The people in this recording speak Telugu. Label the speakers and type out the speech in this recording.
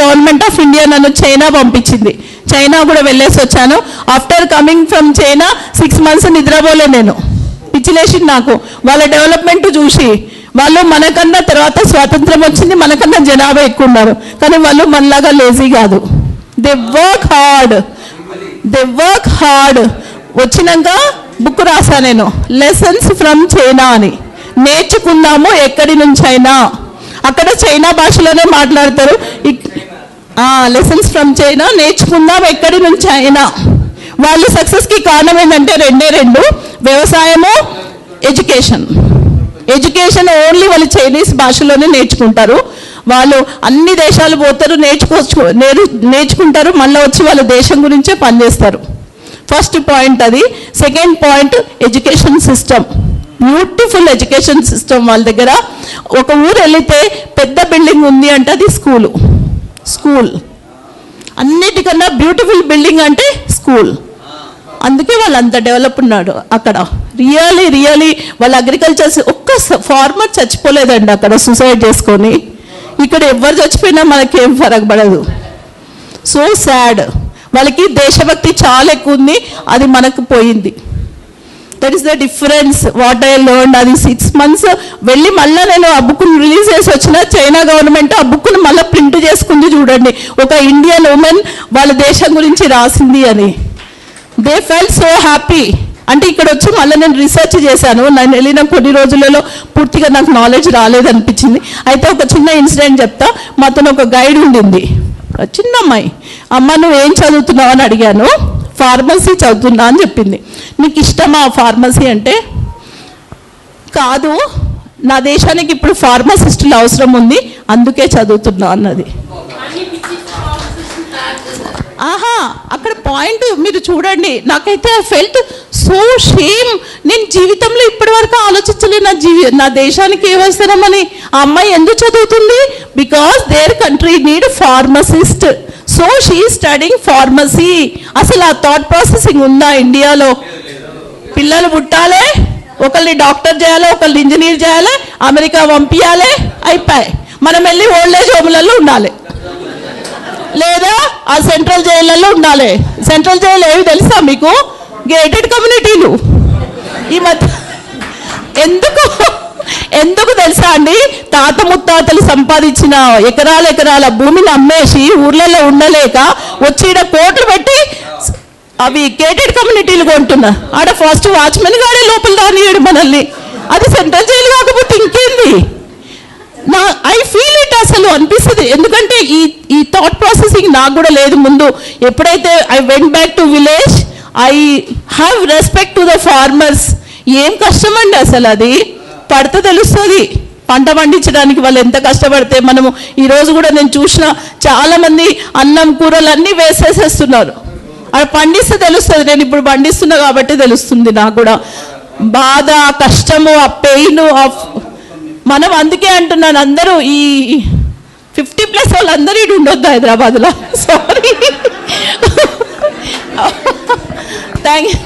Speaker 1: గవర్నమెంట్ ఆఫ్ ఇండియా నన్ను చైనా పంపించింది. చైనా కూడా వెళ్ళేసి వచ్చాను. After coming from China 6 months నిద్రపోలే నేను. పిచ్చిలేసింది నాకు వాళ్ళ డెవలప్మెంట్ చూసి. వాళ్ళు మనకన్నా తర్వాత స్వాతంత్రం వచ్చింది, మనకన్నా జనాభా ఎక్కువ ఉన్నారు, కానీ వాళ్ళు మనలాగా లేజీ కాదు. They work hard. వచ్చినాక బుక్ రాసా నేను, లెసన్స్ ఫ్రమ్ చైనా అని. నేర్చుకుందాము ఎక్కడి నుంచి అయినా. అక్కడ చైనా భాషలోనే మాట్లాడతారు. లెసన్స్ ఫ్రమ్ చైనా, నేర్చుకుందాం ఎక్కడి నుంచి అయినా. వాళ్ళు సక్సెస్కి కారణం ఏంటంటే రెండు, వ్యవసాయము, ఎడ్యుకేషన్. ఓన్లీ వాళ్ళు చైనీస్ భాషలోనే నేర్చుకుంటారు. వాళ్ళు అన్ని దేశాలు పోతారు, నేర్చుకుంటారు, మళ్ళీ వచ్చి వాళ్ళ దేశం గురించే పనిచేస్తారు. ఫస్ట్ పాయింట్ అది. Second point, education system. Beautiful education system వాళ్ళ దగ్గర. ఒక ఊరు వెళితే పెద్ద బిల్డింగ్ ఉంది అంటే అది స్కూల్. అన్నిటికన్నా బ్యూటిఫుల్ బిల్డింగ్ అంటే స్కూల్. అందుకే వాళ్ళు అంత డెవలప్ ఉన్నాడు అక్కడ. రియలీ వాళ్ళ అగ్రికల్చర్. ఒక్క ఫార్మర్ చచ్చిపోలేదండి అక్కడ సూసైడ్ చేసుకొని. ఇక్కడ ఎవరు చచ్చిపోయినా మనకేం ఫరక్ పడదు. So sad. వాళ్ళకి దేశభక్తి చాలా ఎక్కువ ఉంది, అది మనకు పోయింది. That is the difference what I learned. అది 6 months వెళ్ళి మళ్ళీ నేను ఆ బుక్ను రిలీజ్ చేసి వచ్చిన. చైనా గవర్నమెంట్ ఆ బుక్ను మళ్ళీ ప్రింట్ చేసుకుంది. చూడండి, ఒక ఇండియన్ ఉమెన్ వాళ్ళ దేశం గురించి రాసింది అని. They felt so happy. అంటే ఇక్కడ వచ్చి మళ్ళీ నేను రీసెర్చ్ చేశాను. నేను వెళ్ళిన కొన్ని రోజులలో పూర్తిగా నాకు నాలెడ్జ్ రాలేదనిపించింది. అయితే ఒక చిన్న ఇన్సిడెంట్ చెప్తా. మాతో ఒక గైడ్ ఉండింది, చిన్న అమ్మాయి. అమ్మ నువ్వు ఏం చదువుతున్నావు అని అడిగాను. ఫార్మసీ చదువుతున్నా అని చెప్పింది. నీకు ఇష్టమా ఫార్మసీ అంటే? కాదు, నా దేశానికి ఇప్పుడు ఫార్మసిస్టులు అవసరం ఉంది, అందుకే చదువుతున్నా అన్నది. అక్కడ పాయింట్ మీరు చూడండి. నాకైతే ఐ ఫెల్ట్ సో షేమ్. నేను జీవితంలో ఇప్పటి వరకు ఆలోచించలేదు నా దేశానికి ఏమవసరమని. ఆ అమ్మాయి ఎందుకు చదువుతుంది? Because there country need pharmacist. So she studying pharmacy. అసలు ఆ థాట్ ప్రాసెసింగ్ ఉందా ఇండియాలో? పిల్లలు పుట్టాలి, ఒకరిని డాక్టర్ చేయాలి, ఒకరిని ఇంజనీర్ చేయాలి, అమెరికా పంపించాలి, అయిపోయి మనం వెళ్ళి ఓల్డ్ ఏజ్ హోమ్లలో ఉండాలి, లేదా ఆ సెంట్రల్ జైళ్ళల్లో ఉండాలి. సెంట్రల్ జైలు ఏవి తెలుసా మీకు? గేటెడ్ కమ్యూనిటీలు. ఈ మధ్య ఎందుకు తెలుసా అండి? తాత ముత్తాతలు సంపాదించిన ఎకరాల భూమిని అమ్మేసి ఊర్లలో ఉండలేక వచ్చి ఈడ కోట్లు పెట్టి అవి గేటెడ్ కమ్యూనిటీలు కొంటున్నా. ఆడ ఫస్ట్ వాచ్మెన్ గాడే లోపల రానియడు మనల్ని. అది సెంట్రల్ జైలు కాకపోతే ఇంకేంది? I feel it. అసలు అనిపిస్తుంది. ఎందుకంటే ఈ థాట్ ప్రాసెసింగ్ నాకు కూడా లేదు ముందు. ఎప్పుడైతే I went back to village, I have respect to the farmers. ఏం కష్టం అండి అసలు. అది పడితే తెలుస్తుంది. పంట పండించడానికి వాళ్ళు ఎంత కష్టపడితే మనము ఈరోజు కూడా నేను చూసిన చాలామంది అన్నం కూరలు అన్నీ వేసేసేస్తున్నారు. అది పండిస్తే తెలుస్తుంది. నేను ఇప్పుడు పండిస్తున్నా కాబట్టి తెలుస్తుంది నాకు కూడా. బాధ, కష్టము, ఆ పెయిన్ మనం. అందుకే అంటున్నాను, అందరూ ఈ 50+ వాళ్ళందరూ ఇటు ఉండొద్దు హైదరాబాద్లో. సారీ. Thank you.